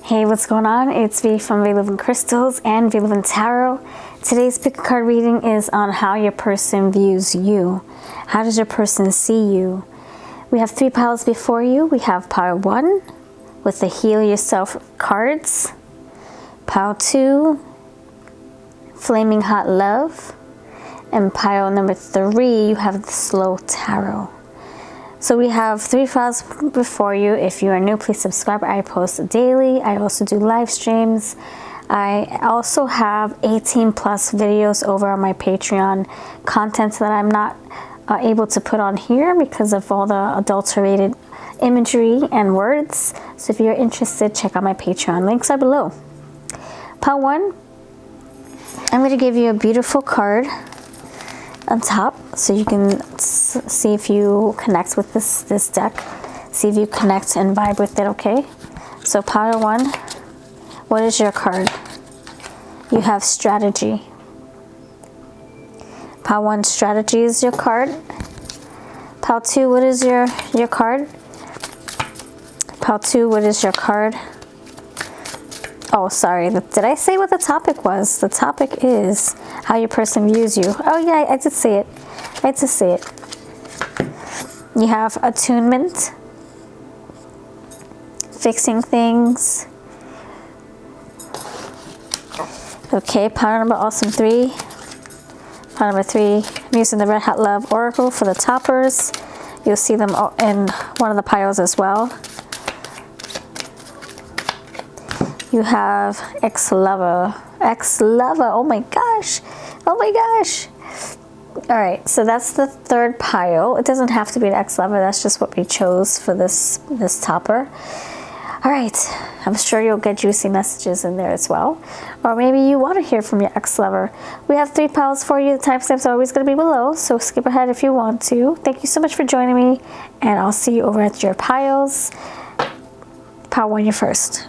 Hey, what's going on? It's V from VLoveCrystals and VLoveTarot. Today's pick a card reading is on how your person views you. How does your person see you? We have 3 piles before you. We have pile 1 with the Heal Yourself cards. Pile 2, Flaming Hot Love. And pile number 3, you have the Slow Tarot. So we have 3 files before you. If you are new, please subscribe. I post daily. I also do live streams. I also have 18 plus videos over on my Patreon, content that I'm not able to put on here because of all the adulterated imagery and words. So if you're interested, check out my Patreon. Links are below. Pile 1, I'm going to give you a beautiful card on top so you can see if you connect with this deck, see if you connect and vibe with it. Okay, so pile 1, what is your card? You have Strategy. Pile 1, Strategy is your card. Pile 2, what is your card? Pile 2, what is your card? Oh, sorry, did I say what the topic was? The topic is how your person views you. Oh yeah, I did say it. I did say it. You have Attunement, Fixing Things. Okay, pile number awesome 3. Pile number 3, I'm using the Red Hot Love Oracle for the toppers. You'll see them in one of the piles as well. You have Ex-Lover. Ex-Lover. Oh my gosh. Oh my gosh. All right, so that's the 3rd pile. It doesn't have to be an ex-lover. That's just what we chose for this topper. All right, I'm sure you'll get juicy messages in there as well. Or maybe you want to hear from your ex-lover. We have 3 piles for you. The timestamps are always going to be below, so skip ahead if you want to. Thank you so much for joining me, and I'll see you over at your piles. Pile 1, you're first.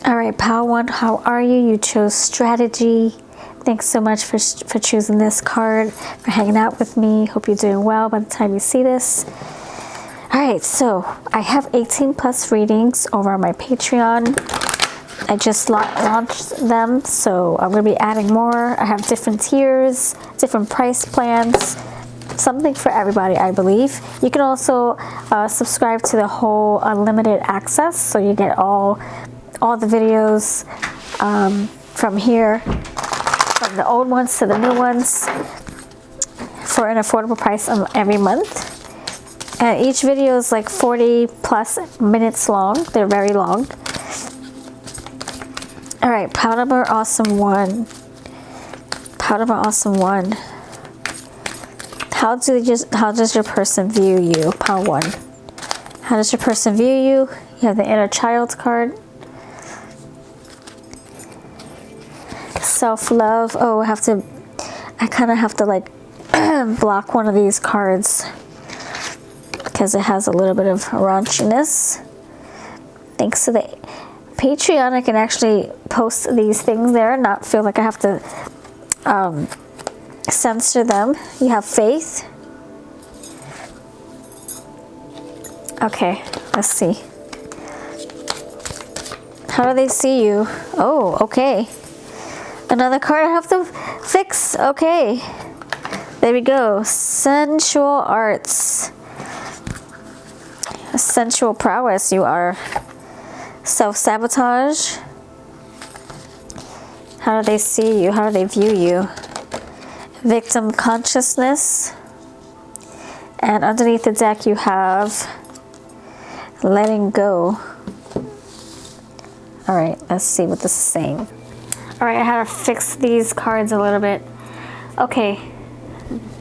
All right, pile 1, how are you? You chose Strategy. Thanks so much for choosing this card, for hanging out with me. Hope you're doing well by the time you see this. All right, so I have 18 plus readings over on my Patreon. I just launched them, so I'm going to be adding more. I have different tiers, different price plans, something for everybody, I believe. You can also subscribe to the whole unlimited access, so you get all the videos from here, from the old ones to the new ones, for an affordable price every month. And each video is like 40 plus minutes long. They're very long. All right, pile number awesome 1. Pile number awesome 1. How does your person view you? Pile 1. How does your person view you? You have the Inner Child card. Self-love. Oh, I kind of have to like block one of these cards because it has a little bit of raunchiness. Thanks to the Patreon, I can actually post these things there and not feel like I have to censor them. You have Faith. Okay, let's see. How do they see you? Oh, okay. Another card I have to fix. Okay. There we go. Sensual arts. Sensual prowess you are. Self-sabotage. How do they see you? How do they view you? Victim consciousness. And underneath the deck you have letting go. All right, let's see what this is saying. All right, I had to fix these cards a little bit. Okay,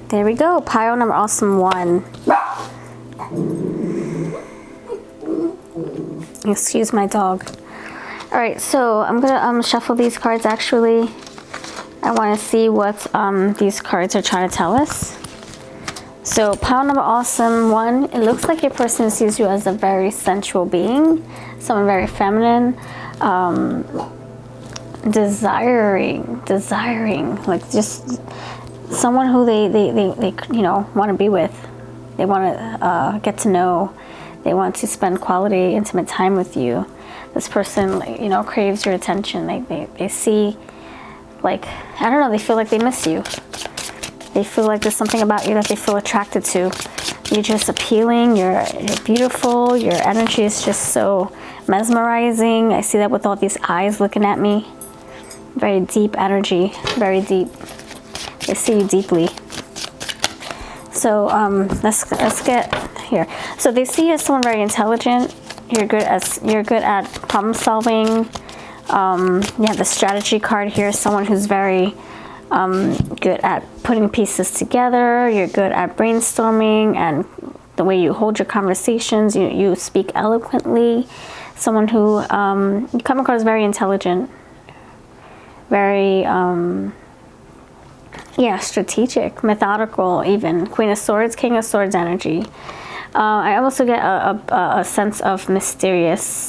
there we go. Pile number awesome 1. Excuse my dog. All right, so I'm gonna shuffle these cards. Actually, I want to see what these cards are trying to tell us. So pile number awesome 1. It looks like your person sees you as a very sensual being, someone very feminine. desiring, like just someone who they you know, want to be with. They want to get to know. They want to spend quality, intimate time with you. This person, you know, craves your attention. They see, like, I don't know, they feel like they miss you. They feel like there's something about you that they feel attracted to. You're just appealing, you're beautiful, your energy is just so mesmerizing. I see that with all these eyes looking at me. Very deep energy, very deep. They see you deeply. So let's get here. So they see you as someone very intelligent. You're good at problem solving. You have the strategy card here. Someone who's very good at putting pieces together. You're good at brainstorming and the way you hold your conversations. You speak eloquently. Someone who you come across very intelligent, very yeah, strategic, methodical, even. Queen of Swords, King of Swords energy. I also get a sense of mysteriosity.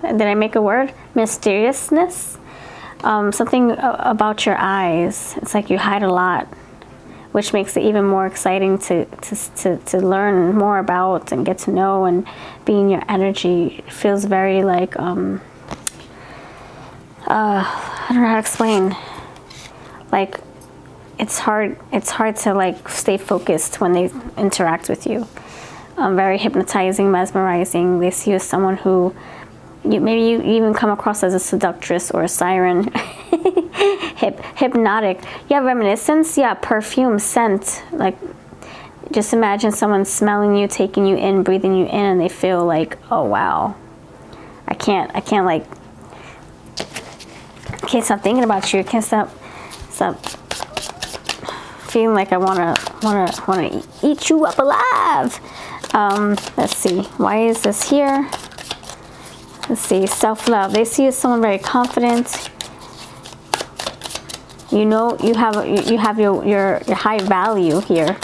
Did I make a word? Mysteriousness. Something about your eyes. It's like you hide a lot, which makes it even more exciting to learn more about and get to know and be in your energy. It feels very like I don't know how to explain. Like it's hard to like stay focused when they interact with you. Very hypnotizing, mesmerizing. They see you as someone who maybe you even come across as a seductress or a siren. Hypnotic. You have reminiscence. Yeah, perfume, scent. Like just imagine someone smelling you, taking you in, breathing you in, and they feel like, oh wow, I can't stop thinking about you. I can't stop feeling like I wanna eat you up alive. Let's see, why is this here? Let's see, self-love. They see you as someone very confident. You know, you have your high value here.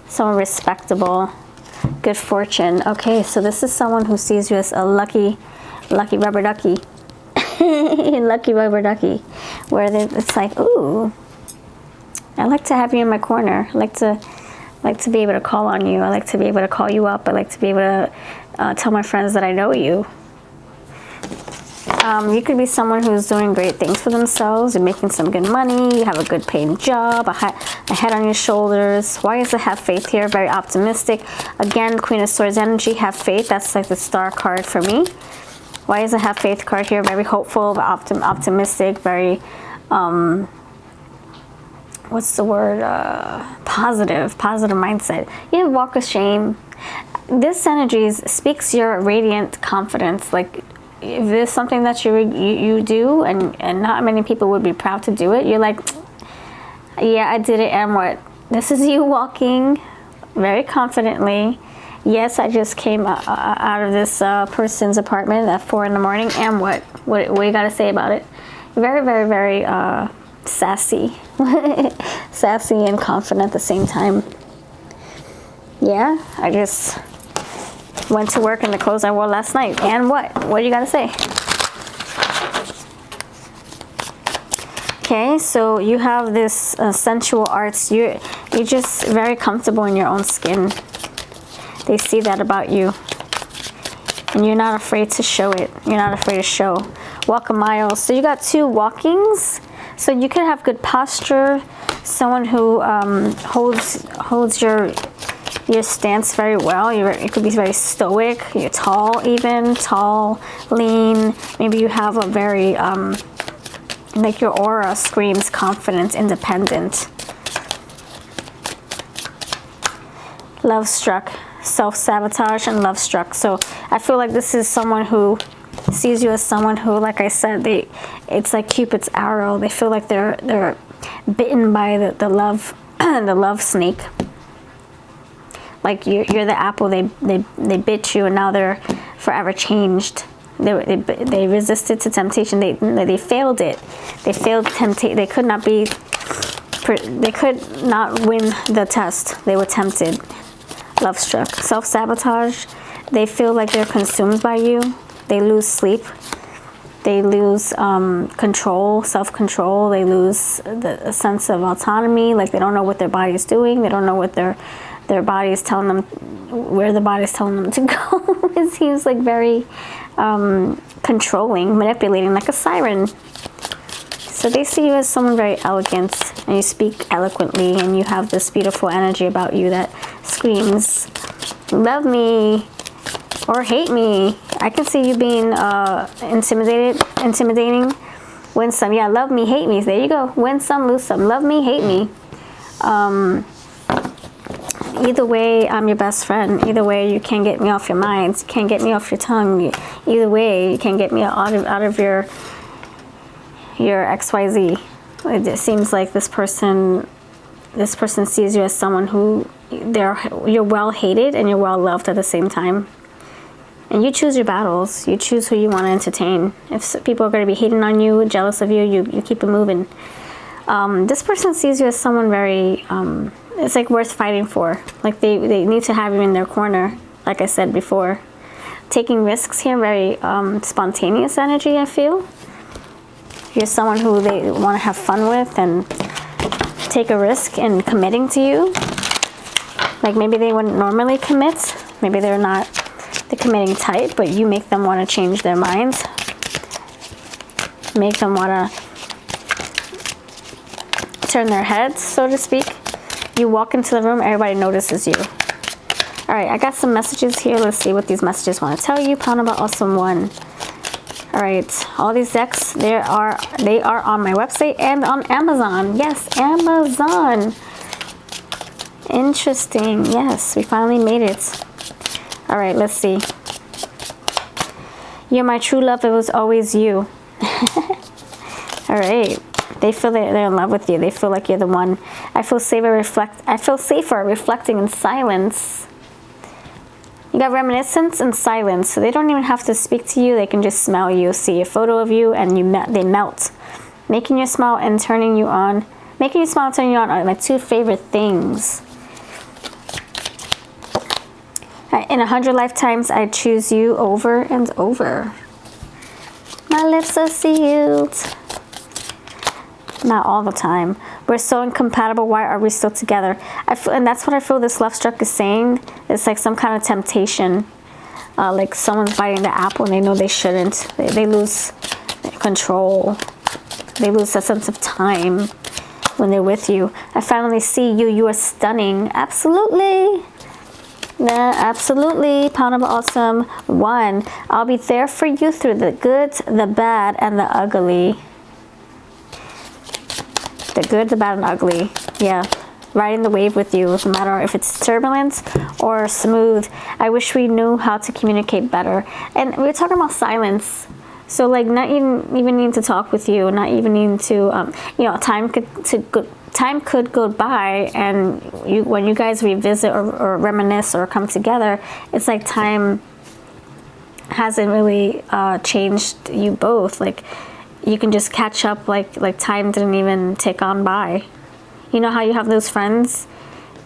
Someone respectable, good fortune. Okay, so this is someone who sees you as a lucky rubber ducky. Lucky rubber ducky, where it's like, ooh, I like to have you in my corner. I like to be able to call on you. I like to be able to call you up. I like to be able to tell my friends that I know you. You could be someone who's doing great things for themselves. You're making some good money. You have a good paying job, a head on your shoulders. Why is it have faith here? Very optimistic. Again, Queen of Swords energy, have faith. That's like the star card for me. Why is the have faith card here? Very hopeful, optimistic, very, what's the word? Positive mindset. You have walk of shame. This energy speaks your radiant confidence. Like if there's something that you do and not many people would be proud to do it, you're like, yeah, I did it, and what? This is you walking very confidently. Yes, I just came out of this person's apartment at 4 in the morning, and what you got to say about it? Very, very, very sassy. Sassy and confident at the same time. Yeah, I just went to work in the clothes I wore last night, and what do you got to say? Okay, so you have this sensual arts. You're just very comfortable in your own skin. They see that about you, and you're not afraid to show it. You're not afraid to show. Walk a mile. So you got 2 walkings. So you could have good posture. Someone who holds your stance very well. You could be very stoic. You're tall, lean. Maybe you have a very like your aura screams confidence, independent. Love struck. Self-sabotage and love struck. So I feel like this is someone who sees you as someone who, like I said, it's like Cupid's arrow. They feel like they're bitten by the love the love snake. Like you're the apple. They bit you, and now they're forever changed. They resisted to temptation. They failed it. They failed temptation. They could not win the test. They were tempted. Love struck. Self-sabotage. They feel like they're consumed by you. They lose sleep. They lose control, self-control. They lose the sense of autonomy. Like they don't know what their body is doing. They don't know what their body is telling them, where the body is telling them to go. It seems like very controlling, manipulating, like a siren. So they see you as someone very elegant, and you speak eloquently, and you have this beautiful energy about you that screams, love me or hate me. I can see you being intimidating, win some. Yeah, love me, hate me. There you go. Win some, lose some. Love me, hate me. Either way, I'm your best friend. Either way, you can't get me off your mind. You can't get me off your tongue. Either way, you can't get me out of your XYZ. It seems like this person sees you as someone who you're well hated and you're well loved at the same time. And you choose your battles. You choose who you want to entertain. If people are going to be hating on you, jealous of you, you keep it moving. This person sees you as someone very, it's like worth fighting for. Like they need to have you in their corner, like I said before. Taking risks here, very spontaneous energy, I feel. You're someone who they want to have fun with and take a risk in committing to you. Like maybe they wouldn't normally commit. Maybe they're not the committing type, but you make them want to change their minds. Make them want to turn their heads, so to speak. You walk into the room, everybody notices you. All right, I got some messages here. Let's see what these messages want to tell you. Pound about awesome one. All right, all these decks, they are on my website and on Amazon. Yes, Amazon. Interesting. Yes, we finally made it. All right, let's see. You're my true love. It was always you. All right. They feel that they're in love with you. They feel like you're the one. I feel safer reflecting in silence. You got reminiscence and silence, so they don't even have to speak to you. They can just smell you, see a photo of you, and they melt, making you smile and turning you on. Making you smile and turning you on are my two favorite things. In 100 lifetimes, I choose you over and over. My lips are sealed. Not all the time. We're so incompatible. Why are we still together? And that's what I feel this love struck is saying. It's like some kind of temptation. Like someone's biting the apple and they know they shouldn't. They lose control. They lose a sense of time when they're with you. I finally see you. You are stunning. Absolutely. Yeah, absolutely. Pound of awesome one. I'll be there for you through the good, the bad, and the ugly. The good, the bad, and ugly. Yeah. Riding the wave with you, no matter if it's turbulent or smooth. I wish we knew how to communicate better. And we're talking about silence. So like not even needing to talk with you, not even needing to, you know, time could go by, and when you guys revisit or reminisce or come together, it's like time hasn't really changed you both. Like you can just catch up like time didn't even tick on by. You know how you have those friends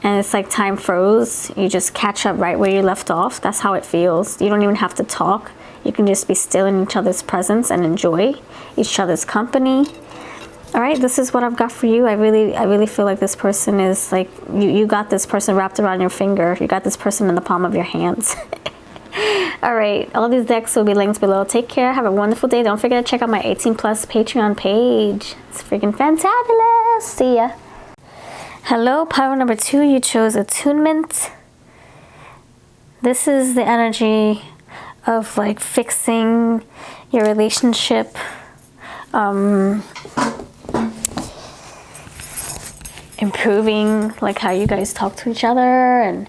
and it's like time froze? You just catch up right where you left off. That's how it feels. You don't even have to talk. You can just be still in each other's presence and enjoy each other's company. All right, this is what I've got for you. I really feel like this person is like, you got this person wrapped around your finger. You got this person in the palm of your hands. All right, all these decks will be linked below. Take care. Have a wonderful day. Don't forget to check out my 18+ Patreon page. It's freaking fantabulous. See ya. Hello, pile number 2. You chose attunement. This is the energy of like fixing your relationship. Improving like how you guys talk to each other and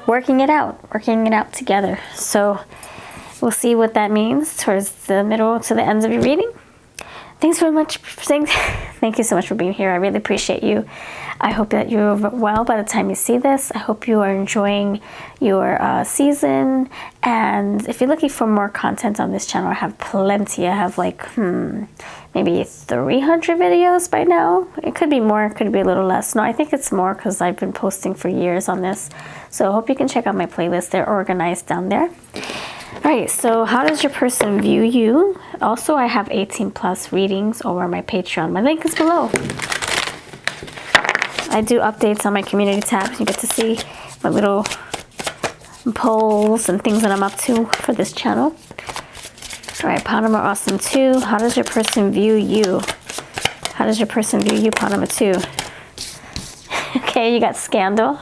working it out together. So we'll see what that means towards the middle to the ends of your reading. Thanks very much. Thank you so much for being here. I really appreciate you. I hope that you're well by the time you see this. I hope you are enjoying your season. And if you're looking for more content on this channel, I have plenty. I have like maybe 300 videos by now. It could be more, it could be a little less. No, I think it's more because I've been posting for years on this. So I hope you can check out my playlist. They're organized down there. All right, so how does your person view you? Also, I have 18+ readings over my Patreon. My link is below. I do updates on my community tabs. You get to see my little polls and things that I'm up to for this channel. All right, pot number awesome 2. How does your person view you? How does your person view you, pot number 2? Okay, you got scandal.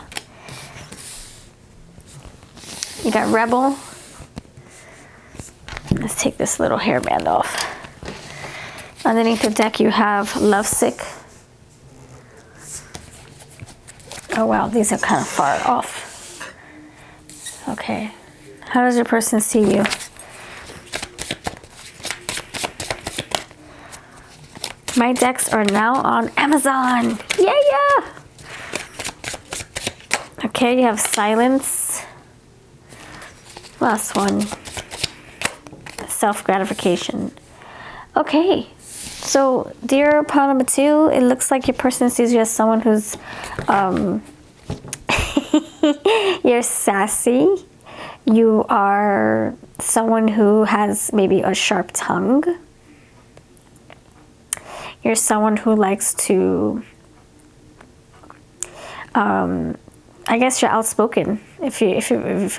You got rebel. Let's take this little hairband off. Underneath the deck, you have lovesick. Oh wow, these are kind of far off. Okay, how does your person see you? My decks are now on Amazon. Yeah. Okay, you have silence. Last one. Self-gratification. Okay, so dear pot number 2, it looks like your person sees you as someone who's you're sassy. You are someone who has maybe a sharp tongue. You're someone who likes to I guess you're outspoken. If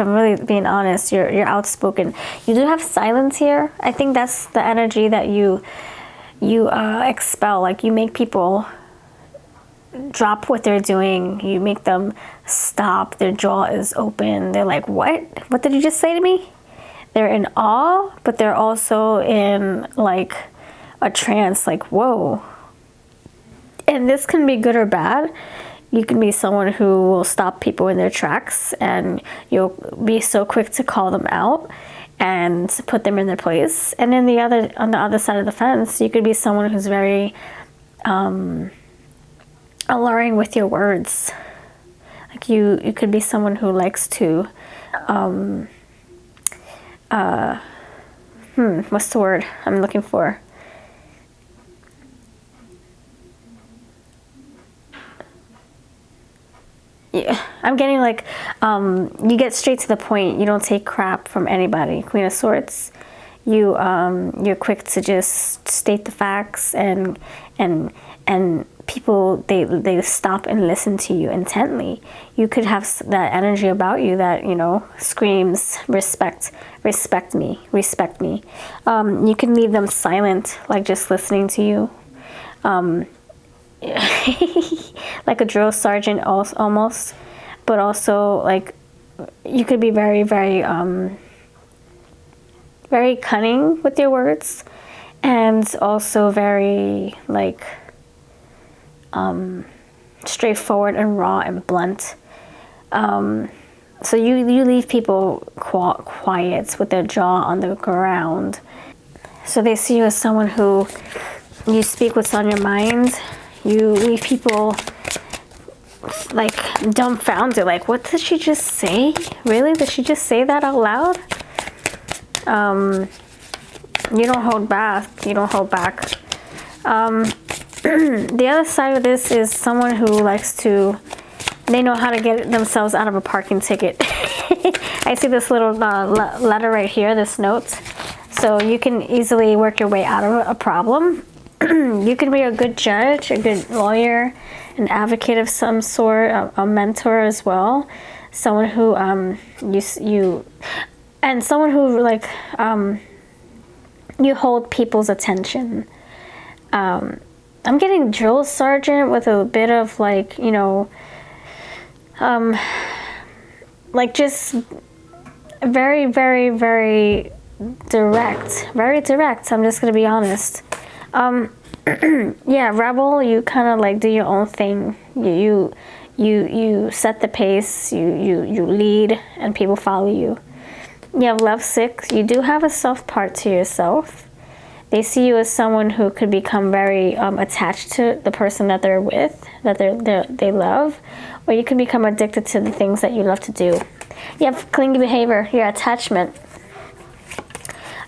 I'm really being honest, you're outspoken. You do have silence here. I think that's the energy that you expel. Like, you make people drop what they're doing. You make them stop. Their jaw is open. They're like, what? What did you just say to me? They're in awe, but they're also in like a trance, like, whoa. And this can be good or bad. You can be someone who will stop people in their tracks, and you'll be so quick to call them out and put them in their place. And then on the other side of the fence, you could be someone who's very alluring with your words. Like, you could be someone who likes to what's the word I'm looking for? Yeah, I'm getting like, you get straight to the point. You don't take crap from anybody. Queen of Swords. You're quick to just state the facts, and people, they stop and listen to you intently. You could have that energy about you that, you know, screams respect me. You can leave them silent, like just listening to you. Like a drill sergeant almost, but also like you could be very, very very cunning with your words, and also very like straightforward and raw and blunt. So you leave people quiet with their jaw on the ground. So they see you as someone who, you speak what's on your mind. You leave people like dumbfounded, like, what did she just say? Really? Did she just say that out loud? You don't hold back. The other side of this is someone who likes to, they know how to get themselves out of a parking ticket. I see this little letter right here, this note. So you can easily work your way out of a problem. You can be a good judge, a good lawyer, an advocate of some sort, a mentor as well. Someone who and someone who like you hold people's attention. I'm getting drill sergeant with a bit of like, you know, like just very, very, very direct. Very direct. I'm just gonna be honest. Yeah, rebel, you kind of like do your own thing. You set the pace, you lead, and people follow you. You have lovesick. You do have a soft part to yourself. They see you as someone who could become very attached to the person that they're with, that they love, or you can become addicted to the things that you love to do. You have clingy behavior, your attachment.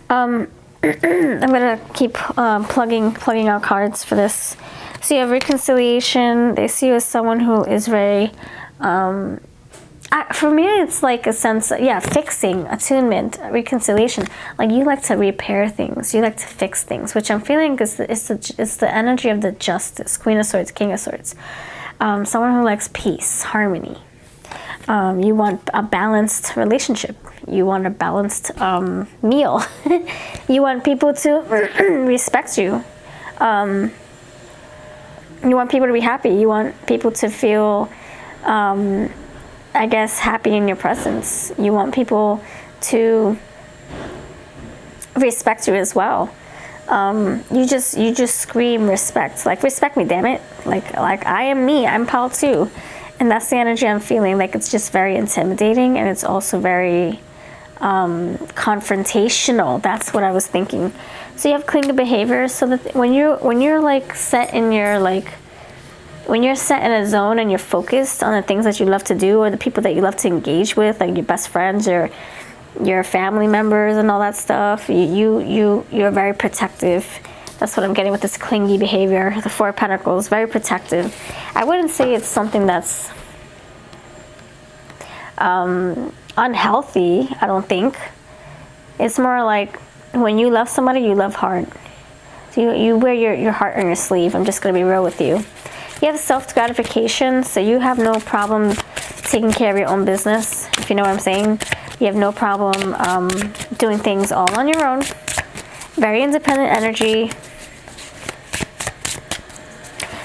I'm gonna keep plugging out cards for this. So you have reconciliation. They see you as someone who is very For me, it's like a sense of, yeah, fixing, attunement, reconciliation. Like you like to repair things, you like to fix things, which I'm feeling is the energy of the Justice, Queen of Swords, King of Swords. Someone who likes peace, harmony. You want a balanced relationship. You want a balanced meal. You want people to respect you. You want people to be happy. You want people to feel, I guess, happy in your presence. You want people to respect you as well. You just scream respect. Like, respect me, damn it. Like I am me. I'm Paul too. And that's the energy I'm feeling. Like, it's just very intimidating, and it's also very confrontational. That's what I was thinking. So you have clingy behavior. So that when you're like set in your when you're set in a zone and you're focused on the things that you love to do, or the people that you love to engage with, like your best friends or your family members and all that stuff, you're very protective. That's what I'm getting with this clingy behavior. The Four of Pentacles, very protective. I wouldn't say it's something that's unhealthy, I don't think. It's more like when you love somebody, you love hard. So you wear your heart on your sleeve. I'm just going to be real with you. You have self-gratification, so you have no problem taking care of your own business, if you know what I'm saying. You have no problem doing things all on your own. Very independent energy.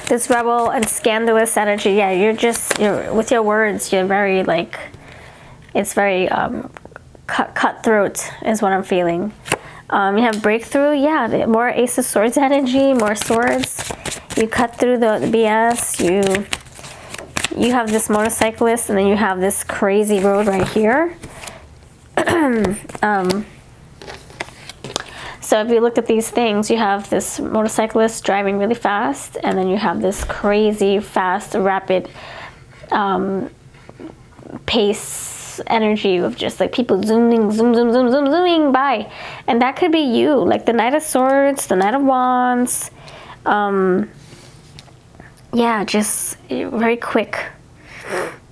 This rebel and scandalous energy, yeah, you're with your words, you're very like, it's very cutthroat is what I'm feeling. You have breakthrough, yeah, more Ace of Swords energy, more swords. You cut through the BS. You have this motorcyclist, and then you have this crazy road right here. So if you look at these things, you have this motorcyclist driving really fast, and then you have this crazy fast, rapid pace energy of just like people zooming by. And that could be you, like the Knight of Swords, the Knight of Wands. Yeah, just very quick.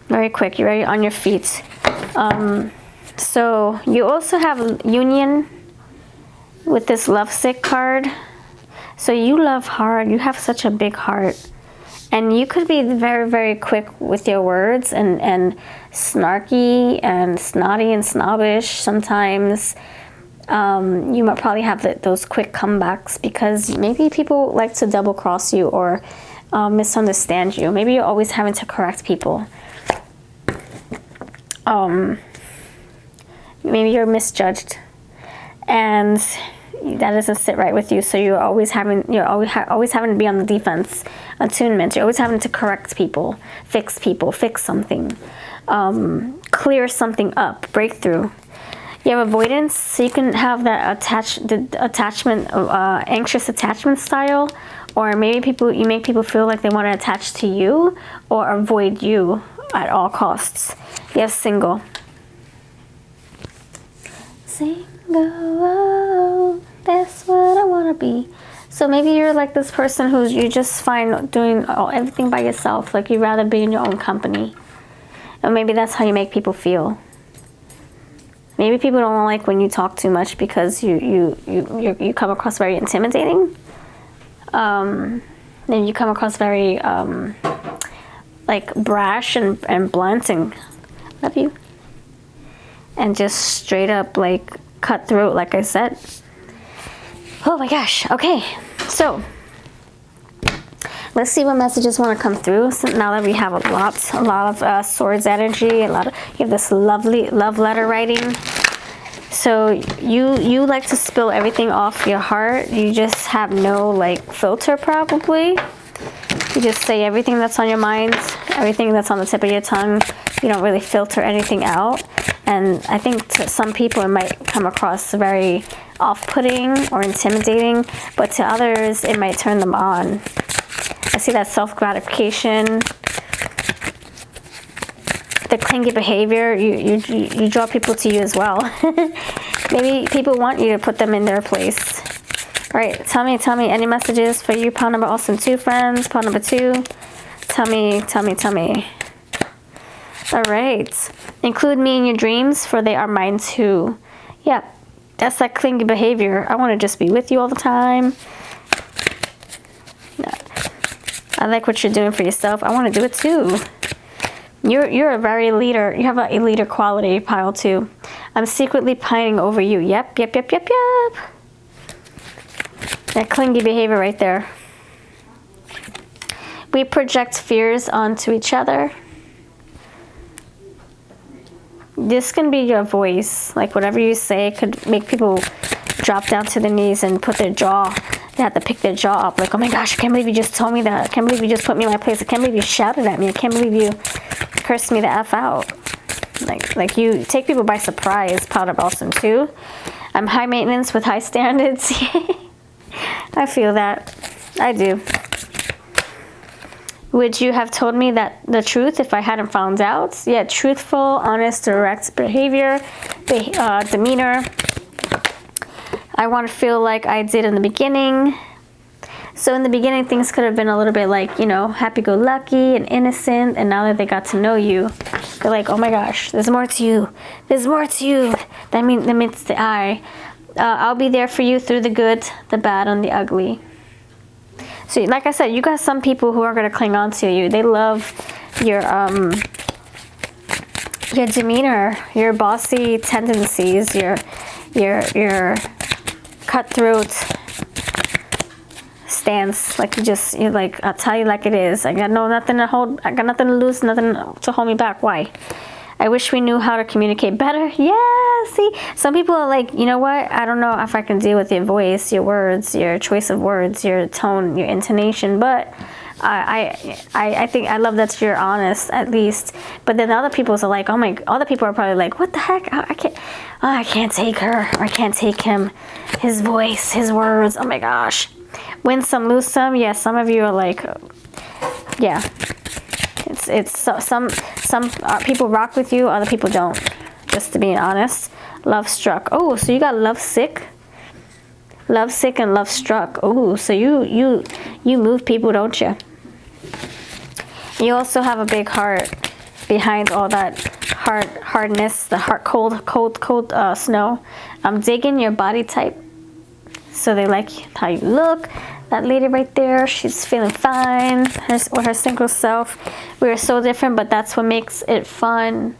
Very quick. You're very on your feet. So you also have union with this lovesick card. So you love hard. You have such a big heart. And you could be very, very quick with your words and snarky and snotty and snobbish sometimes. You might probably have those quick comebacks because maybe people like to double cross you or misunderstand you. Maybe you're always having to correct people. Maybe you're misjudged, and that doesn't sit right with you. So you're always having to be on the defense. Attunement. You're always having to correct people, fix something, clear something up, breakthrough. You have avoidance, so you can have that attachment, anxious attachment style, or maybe you make people feel like they want to attach to you or avoid you at all costs. You have single. Single, that's what I want to be. So maybe you're like this person who's you just find doing everything by yourself, like you'd rather be in your own company. And maybe that's how you make people feel. Maybe people don't like when you talk too much because you come across very intimidating. Then you come across very like brash and blunt and love you. And just straight up like cutthroat, like I said. Oh my gosh. Okay, so let's see what messages want to come through. So now that we have a lot of swords energy, you have this lovely love letter writing. So you like to spill everything off your heart. You just have no like filter probably. You just say everything that's on your mind, everything that's on the tip of your tongue. You don't really filter anything out. And I think to some people it might come across very off-putting or intimidating, but to others it might turn them on. I see that self-gratification, the clingy behavior. You draw people to you as well. Maybe people want you to put them in their place. All right, tell me any messages for you, pile number awesome 2 friends, pile number 2. Tell me. All right. Include me in your dreams, for they are mine too. Yeah, that's that clingy behavior. I want to just be with you all the time. I like what you're doing for yourself. I want to do it too. You're a very leader. You have a leader quality, pile 2. I'm secretly pining over you. Yep. That clingy behavior right there. We project fears onto each other. This can be your voice. Like whatever you say could make people drop down to their knees and put their jaw. They have to pick their jaw up. Like, oh my gosh, I can't believe you just told me that. I can't believe you just put me in my place. I can't believe you shouted at me. I can't believe you cursed me the F out. Like you take people by surprise. Powder Balsam too. I'm high maintenance with high standards. I feel that. I do. Would you have told me that the truth if I hadn't found out? Yeah, truthful, honest, direct behavior, demeanor. I want to feel like I did in the beginning. So in the beginning, things could have been a little bit like, you know, happy-go-lucky and innocent. And now that they got to know you, they're like, oh my gosh, there's more to you. There's more to you. That means the I. I'll be there for you through the good, the bad, and the ugly. So like I said, you got some people who are going to cling on to you. They love your demeanor, your bossy tendencies, your cutthroat stance. Like you're like, I'll tell you like it is. I got nothing to lose, nothing to hold me back. Why? I wish we knew how to communicate better. Yeah, see, some people are like, you know what? I don't know if I can deal with your voice, your words, your choice of words, your tone, your intonation, but I think I love that you're honest at least. But then the other people are like, other people are probably like, what the heck? I can't take her. Or I can't take him. His voice, his words. Oh my gosh. Win some, lose some. Yeah, some of you are like, yeah. It's some people rock with you, other people don't. Just to be honest. Love struck. Oh, so you got love sick and love struck. Oh, so you move people, don't you? You also have a big heart behind all that hardness, the cold snow. I'm digging your body type. So they like how you look. That lady right there, she's feeling fine with her single self. We are so different, but that's what makes it fun.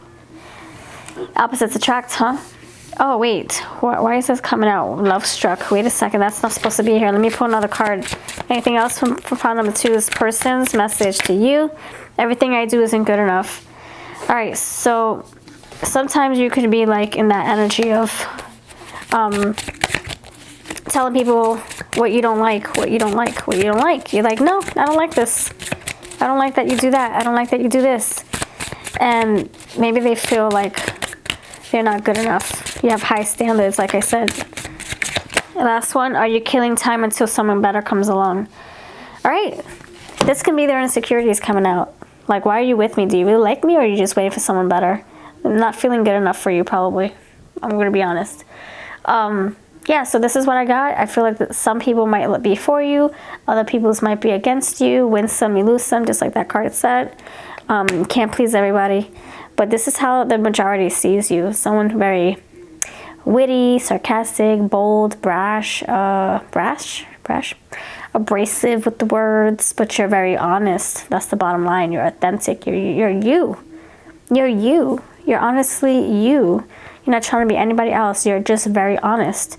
Opposites attract, huh? Oh, wait. Why is this coming out? Love struck. Wait a second. That's not supposed to be here. Let me pull another card. Anything else from pile number 2 is person's message to you. Everything I do isn't good enough. All right. So sometimes you could be like in that energy of telling people what you don't like, what you don't like, what you don't like. You're like, no, I don't like this. I don't like that you do that. I don't like that you do this. And maybe they feel like they're not good enough. You have high standards, like I said. The last one, are you killing time until someone better comes along? All right. This can be their insecurities coming out. Like, why are you with me? Do you really like me, or are you just waiting for someone better? I'm not feeling good enough for you, probably. I'm going to be honest. Yeah, so this is what I got. I feel like that some people might be for you. Other people's might be against you. Win some, you lose some, just like that card said. Can't please everybody. But this is how the majority sees you. Someone very witty, sarcastic, bold, brash, abrasive with the words, but you're very honest. That's the bottom line. You're authentic. You're you. You're you. You're honestly you. You're not trying to be anybody else. You're just very honest.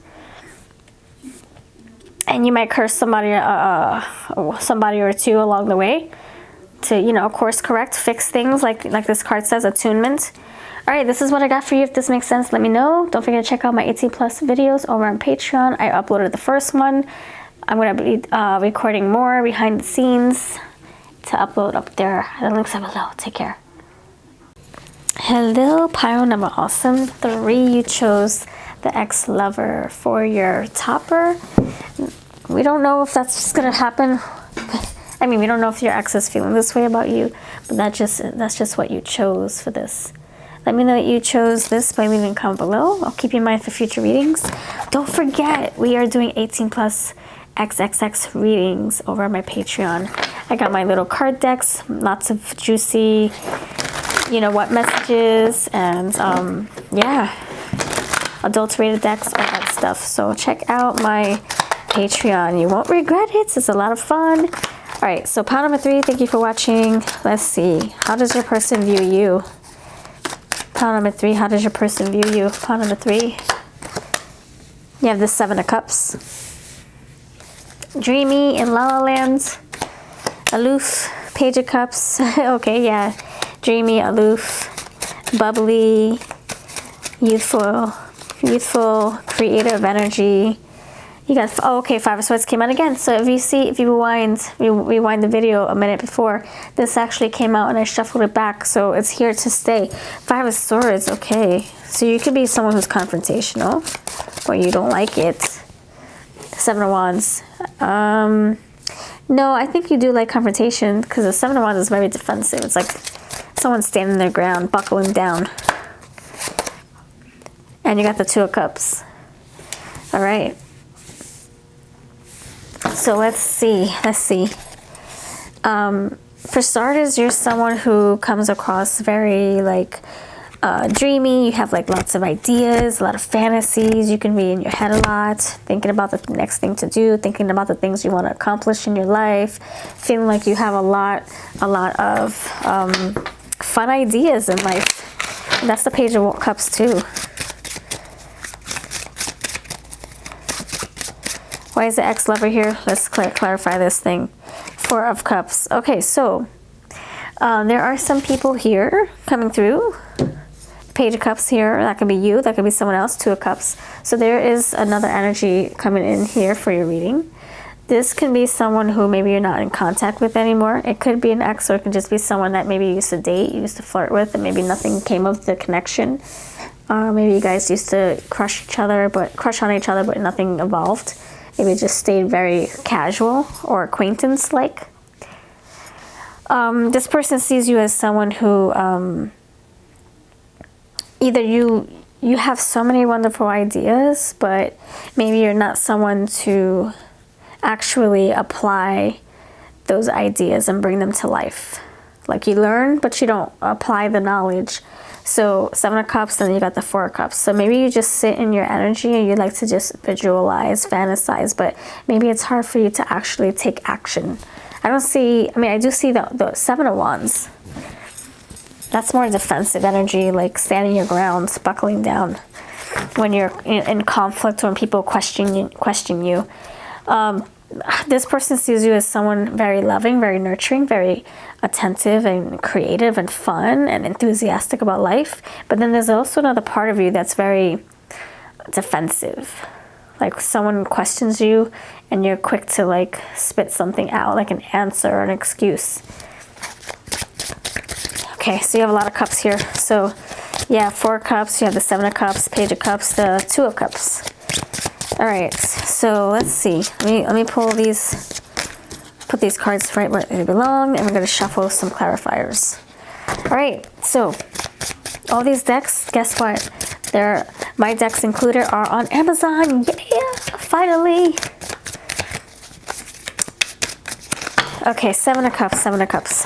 And you might curse somebody or two along the way to, you know, course correct, fix things like this card says, attunement. All right, this is what I got for you. If this makes sense, let me know. Don't forget to check out my 18+ videos over on Patreon. I uploaded the first one. I'm going to be recording more behind the scenes to upload up there. The links are below. Take care. Hello, pile number awesome 3. You chose the ex-lover for your topper. We don't know if that's going to happen. I mean, we don't know if your ex is feeling this way about you, but that's just what you chose for this. Let me know that you chose this by leaving a comment below. I'll keep you in mind for future readings. Don't forget, we are doing 18+ XXX readings over on my Patreon. I got my little card decks, lots of juicy you know what messages, and yeah, adulterated decks, all that stuff. So check out my Patreon. You won't regret it. It's a lot of fun. All right, so pile number 3, thank you for watching. Let's see, how does your person view you? Pile number 3, how does your person view you? Pile number 3, you have the 7 of Cups. Dreamy in La La Land. Aloof, Page of Cups. Okay, yeah. Dreamy, aloof, bubbly, youthful, creative energy. You got, oh, okay, 5 of Swords came out again. So if you rewind the video a minute before, this actually came out and I shuffled it back. So it's here to stay. 5 of Swords, okay. So you could be someone who's confrontational or you don't like it. 7 of Wands. No, I think you do like confrontation because the 7 of Wands is very defensive. It's like someone standing their ground, buckling down. And you got the 2 of Cups. All right. So let's see. For starters, you're someone who comes across very like dreamy. You have like lots of ideas, a lot of fantasies. You can be in your head a lot, thinking about the next thing to do, thinking about the things you want to accomplish in your life, feeling like you have a lot of fun ideas in life. And that's the Page of Cups too. Why is the ex-lover here? Let's clarify this thing. 4 of Cups. Okay, so there are some people here coming through. Page of Cups here. That could be you. That could be someone else. 2 of Cups. So there is another energy coming in here for your reading. This can be someone who maybe you're not in contact with anymore. It could be an ex, or it could just be someone that maybe you used to date, you used to flirt with, and maybe nothing came of the connection. Maybe you guys used to crush on each other, but nothing evolved. Maybe it just stayed very casual or acquaintance-like. This person sees you as someone who either you have so many wonderful ideas, but maybe you're not someone to actually apply those ideas and bring them to life. Like you learn, but you don't apply the knowledge. So 7 of Cups, then you got the 4 of Cups. So maybe you just sit in your energy and you like to just visualize, fantasize, but maybe it's hard for you to actually take action. I do see the 7 of Wands. That's more defensive energy, like standing your ground, buckling down when you're in conflict, when people question you. This person sees you as someone very loving, very nurturing, very attentive and creative and fun and enthusiastic about life. But then there's also another part of you that's very defensive. Like someone questions you and you're quick to like spit something out, like an answer or an excuse. Okay, so you have a lot of cups here. So yeah, 4 of Cups, you have the 7 of Cups, Page of Cups, the 2 of Cups. All right, so let's see. Let me pull these, put these cards right where they belong, and we're going to shuffle some clarifiers. All right, so all these decks, guess what? My decks included are on Amazon. Yeah, finally. Okay, 7 of Cups, 7 of Cups.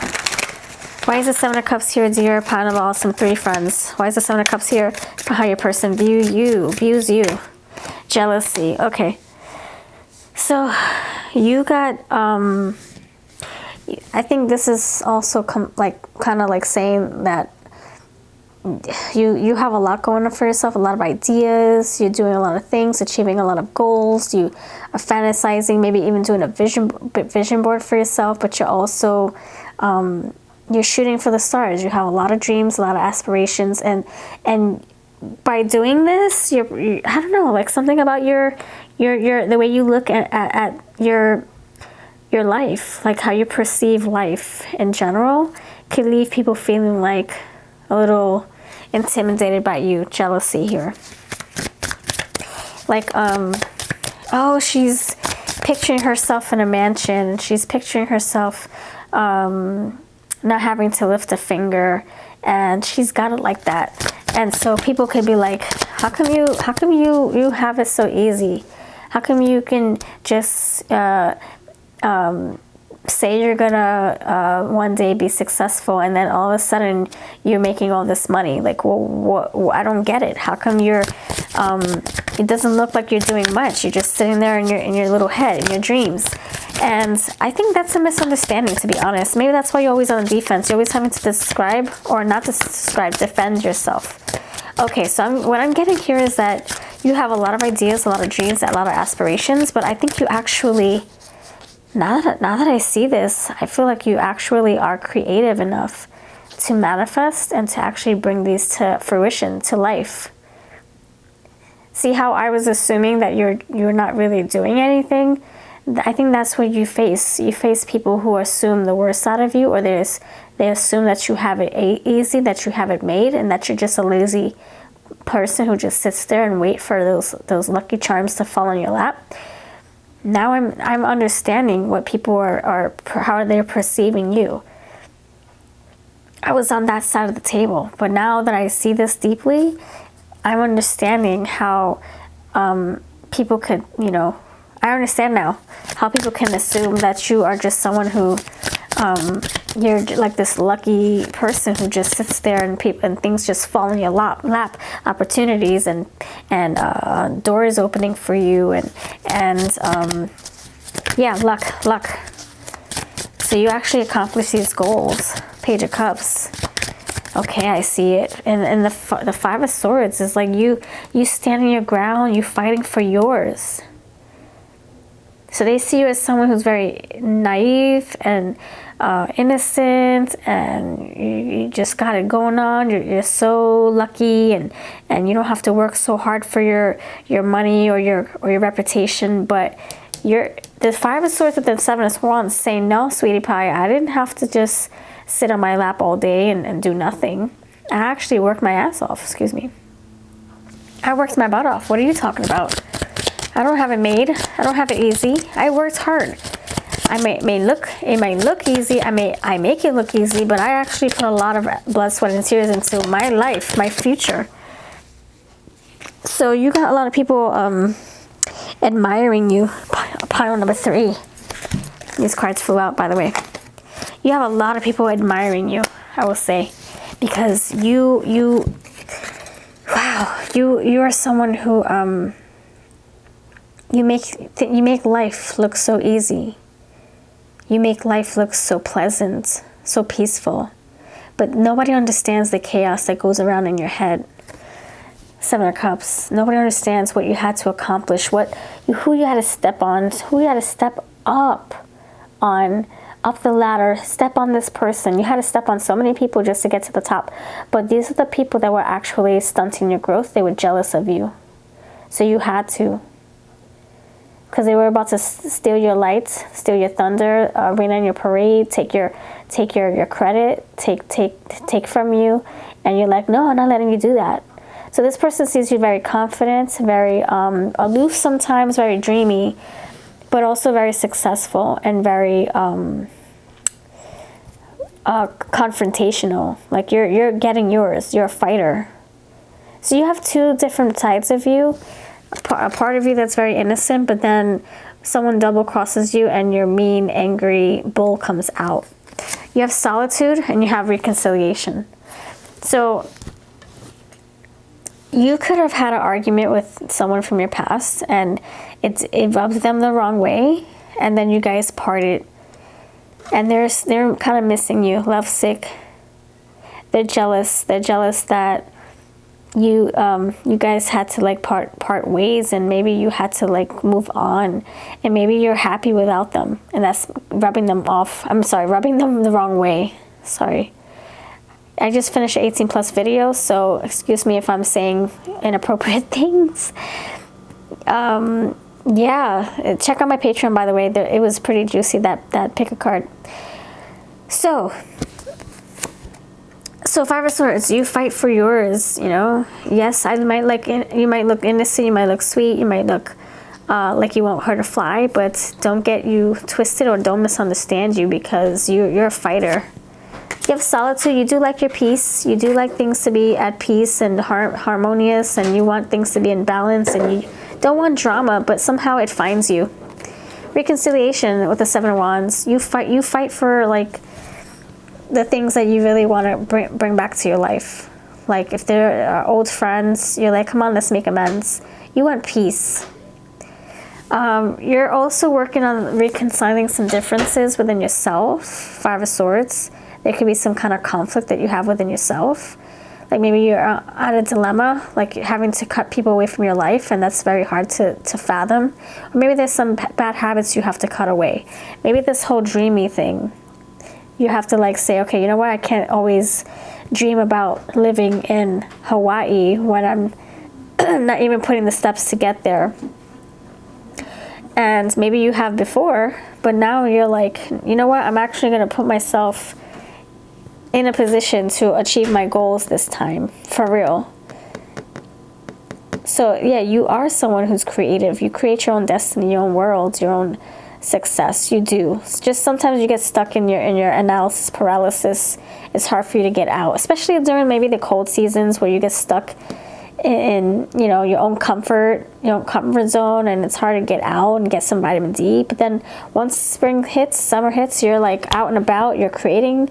Why is the 7 of Cups here, dear pile of awesome 3 friends? Why is the 7 of Cups here for how your person views you? Jealousy. Okay. So you got, I think this is also kind of like saying that you have a lot going on for yourself, a lot of ideas, you're doing a lot of things, achieving a lot of goals, you are fantasizing, maybe even doing a vision board for yourself, but you're also, you're shooting for the stars. You have a lot of dreams, a lot of aspirations, and by doing this, I don't know, like something about your the way you look at your life, like how you perceive life in general, could leave people feeling like a little intimidated by you. Jealousy here. Like, oh, she's picturing herself in a mansion, and she's picturing herself not having to lift a finger, and she's got it like that. And so people could be like, how come you have it so easy? How come you can just say you're gonna one day be successful, and then all of a sudden you're making all this money. Like, well, I don't get it. How come you're it doesn't look like you're doing much? You're just sitting there in your little head, in your dreams. And I think that's a misunderstanding, to be honest. Maybe that's why you're always on the defense. You're always having to describe, or not to describe, defend yourself. Okay, so what I'm getting here is that you have a lot of ideas, a lot of dreams, a lot of aspirations, but I think you actually, now that I see this, I feel like you actually are creative enough to manifest and to actually bring these to fruition, to life. See how I was assuming that you're not really doing anything? I think that's what you face. You face people who assume the worst out of you, or they assume that you have it easy, that you have it made, and that you're just a lazy person who just sits there and wait for those lucky charms to fall in your lap. Now I'm understanding what people are how they're perceiving you. I was on that side of the table, but now that I see this deeply, I'm understanding how people could, I understand now how people can assume that you are just someone who, you're like this lucky person who just sits there and things just fall in your lap, opportunities and doors opening for you and yeah, luck. So you actually accomplish these goals. Page of Cups. Okay, I see it. And the Five of Swords is like you standing your ground, you fighting for yours. So they see you as someone who's very naive and innocent, and you just got it going on. You're so lucky, and you don't have to work so hard for your money or your reputation. But the Five of Swords with the Seven of Wands saying, no, sweetie pie, I didn't have to just sit on my lap all day and do nothing. I actually worked my ass off. Excuse me. I worked my butt off. What are you talking about? I don't have it made. I don't have it easy. I worked hard. It may look easy. I make it look easy, but I actually put a lot of blood, sweat, and tears into my life, my future. So you got a lot of people admiring you. Pile number 3. These cards flew out, by the way. You have a lot of people admiring you, I will say, because you are someone who you make life look so easy. You make life look so pleasant, so peaceful. But nobody understands the chaos that goes around in your head. Seven of Cups. Nobody understands what you had to accomplish, who you had to step on, who you had to step up the ladder, step on this person. You had to step on so many people just to get to the top. But these are the people that were actually stunting your growth. They were jealous of you. So you had to. Because they were about to steal your lights, steal your thunder, rain on your parade, take your credit, take from you, and you're like, no, I'm not letting you do that. So this person sees you very confident, very aloof sometimes, very dreamy, but also very successful and very confrontational. Like you're getting yours. You're a fighter. So you have two different sides of you. A part of you that's very innocent, but then someone double crosses you and your mean, angry bull comes out. You have solitude and you have reconciliation. So you could have had an argument with someone from your past and it rubbed them the wrong way, and then you guys parted, and they're kind of missing you, lovesick. They're jealous. They're jealous that you guys had to like part ways, and maybe you had to like move on, and maybe you're happy without them, and that's rubbing them off. I'm sorry, rubbing them the wrong way. Sorry. I just finished an 18+ video, so excuse me if I'm saying inappropriate things. Yeah, check out my Patreon, by the way. It was pretty juicy, that pick a card. So Five of Swords, you fight for yours, Yes, you might look innocent, you might look sweet, you might look like you won't hurt a fly, but don't get you twisted or don't misunderstand you, because you're a fighter. You have solitude. You do like your peace. You do like things to be at peace and harmonious, and you want things to be in balance, and you don't want drama, but somehow it finds you. reconciliation with the Seven of Wands. You fight for like the things that you really want to bring back to your life. Like if there are old friends, you're like, come on, let's make amends. You want peace. You're also working on reconciling some differences within yourself. Five of Swords. There could be some kind of conflict that you have within yourself. Like maybe you're at a dilemma, like having to cut people away from your life, and that's very hard to fathom. Or maybe there's some bad habits you have to cut away. Maybe this whole dreamy thing, you have to like say, okay, you know what, I can't always dream about living in Hawaii when I'm not even putting the steps to get there. And maybe you have before, but now you're like, you know what, I'm actually going to put myself in a position to achieve my goals this time, for real. So yeah, you are someone who's creative. You create your own destiny, your own world, your own success. You do. It's just sometimes you get stuck in your analysis paralysis. It's hard for you to get out, especially during maybe the cold seasons where you get stuck in your own comfort zone, and it's hard to get out and get some vitamin D. But then once spring hits, summer hits, you're like out and about, you're creating.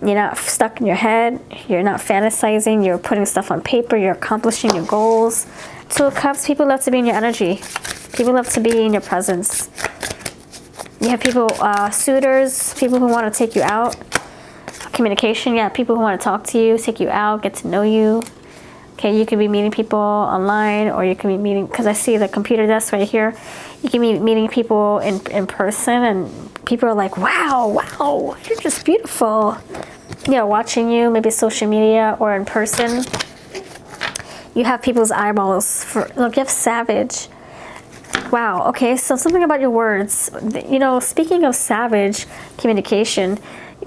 You're not stuck in your head. You're not fantasizing. You're putting stuff on paper. You're accomplishing your goals. Two of Cups, people love to be in your energy. People love to be in your presence. You have people, suitors, people who want to take you out. Communication, yeah, people who want to talk to you, take you out, get to know you. Okay, you could be meeting people online, or you can be meeting, because I see the computer desk right here. You can be meeting people in person, and people are like, wow, you're just beautiful. Watching you, maybe social media or in person. You have people's eyeballs. Look, you have Savage. Wow, okay, so something about your words. Speaking of savage communication,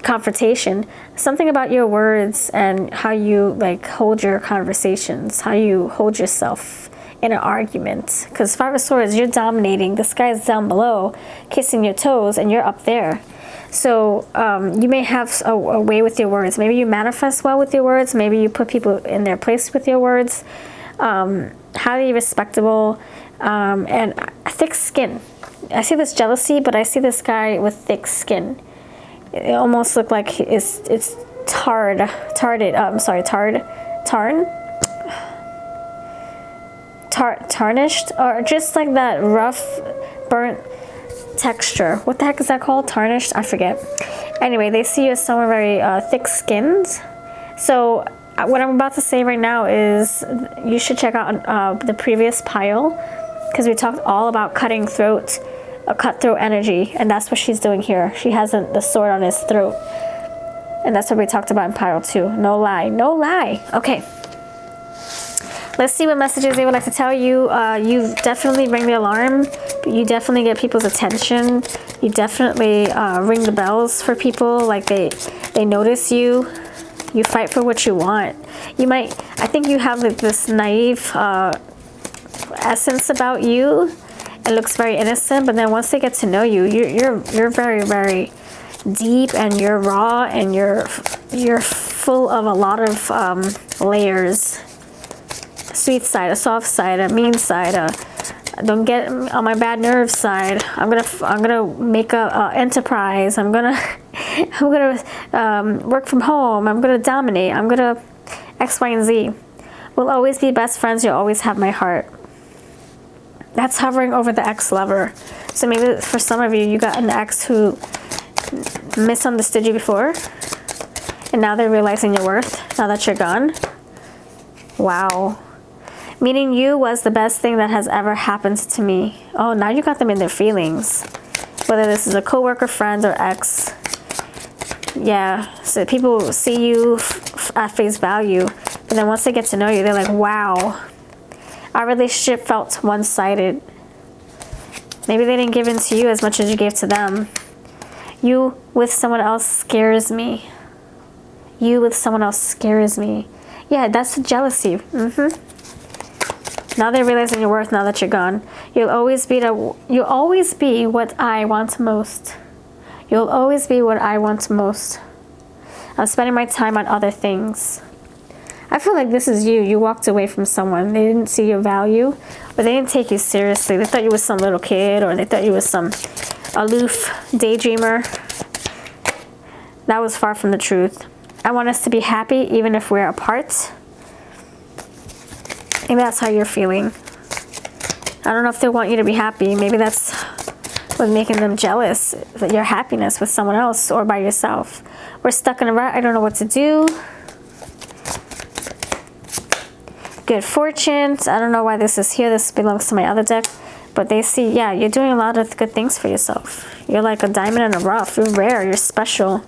confrontation, something about your words and how you like hold your conversations, how you hold yourself in an argument. Because Five of Swords, you're dominating. This guy's down below, kissing your toes, and you're up there. So you may have a way with your words. Maybe you manifest well with your words. Maybe you put people in their place with your words. Highly respectable, and thick skin. I see this jealousy, but I see this guy with thick skin. It almost looked like it's tarnished, or just like that rough, burnt texture. What the heck is that called? Tarnished? I forget. Anyway, they see you as someone very thick-skinned. So what I'm about to say right now is you should check out the previous pile, because we talked all about cutting throat, a cutthroat energy, and that's what she's doing here. She has the sword on his throat, and that's what we talked about in pile 2. No lie, no lie. Okay, let's see what messages they would like to tell you. You definitely ring the alarm. You definitely get people's attention. You definitely ring the bells for people. Like they notice you. You fight for what you want. I think you have like this naive essence about you. It looks very innocent, but then once they get to know you, you're very, very deep, and you're raw, and you're full of a lot of layers. Sweet side, a soft side, a mean side, don't get on my bad nerve side. I'm gonna make a enterprise. I'm gonna work from home. I'm gonna dominate. I'm gonna X, Y, and Z. We'll always be best friends. You'll always have my heart. That's hovering over the ex-lover. So maybe for some of you, you got an ex who misunderstood you before, and now they're realizing your worth now that you're gone. Wow. Meeting you was the best thing that has ever happened to me. Oh, now you got them in their feelings. Whether this is a coworker, friend, or ex. Yeah, so people see you at face value, but then once they get to know you, they're like, wow. Our relationship felt one-sided. Maybe they didn't give in to you as much as you gave to them. You with someone else scares me. You with someone else scares me. Yeah, that's jealousy. Now they're realizing your worth now that you're gone. You'll always be what I want most. You'll always be what I want most. I'm spending my time on other things. I feel like this is you. You walked away from someone. They didn't see your value, or they didn't take you seriously. They thought you was some little kid, or they thought you was some aloof daydreamer. That was far from the truth. I want us to be happy even if we're apart. Maybe that's how you're feeling. I don't know if they want you to be happy. Maybe that's what's making them jealous, that your happiness with someone else or by yourself. We're stuck in a rut. I don't know what to do. Good fortunes. I don't know why this is here. This belongs to my other deck. But they see, yeah, you're doing a lot of good things for yourself. You're like a diamond in the rough. You're rare. You're special.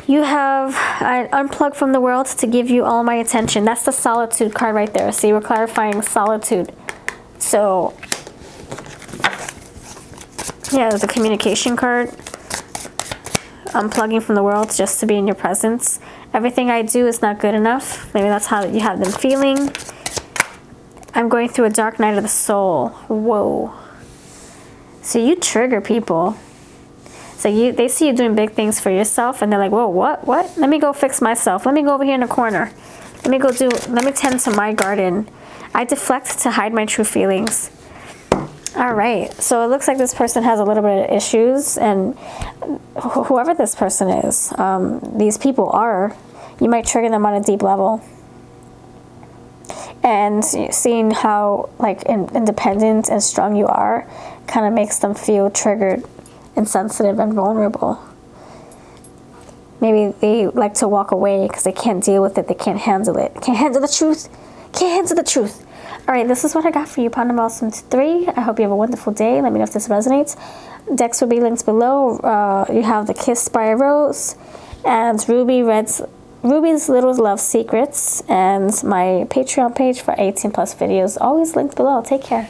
You have, I unplugged from the world to give you all my attention. That's the solitude card right there. See, we're clarifying solitude. So, yeah, there's a communication card. Unplugging from the world just to be in your presence. Everything I do is not good enough. Maybe that's how you have them feeling. I'm going through a dark night of the soul. Whoa. So you trigger people. So they see you doing big things for yourself, and they're like, whoa, what? Let me go fix myself. Let me go over here in the corner. Let me tend to my garden. I deflect to hide my true feelings. All right, so it looks like this person has a little bit of issues, and whoever this person is, these people are, you might trigger them on a deep level. And seeing how like independent and strong you are kind of makes them feel triggered, insensitive, and vulnerable. Maybe they like to walk away because they can't deal with it. They can't handle it. Can't handle the truth. Can't handle the truth. All right, this is what I got for you, Panda Awesome 3. I hope you have a wonderful day. Let me know if this resonates. Decks will be linked below. You have the Kissed by a Rose and Ruby's Little Love Secrets, and my Patreon page for 18+ videos. Always linked below. Take care.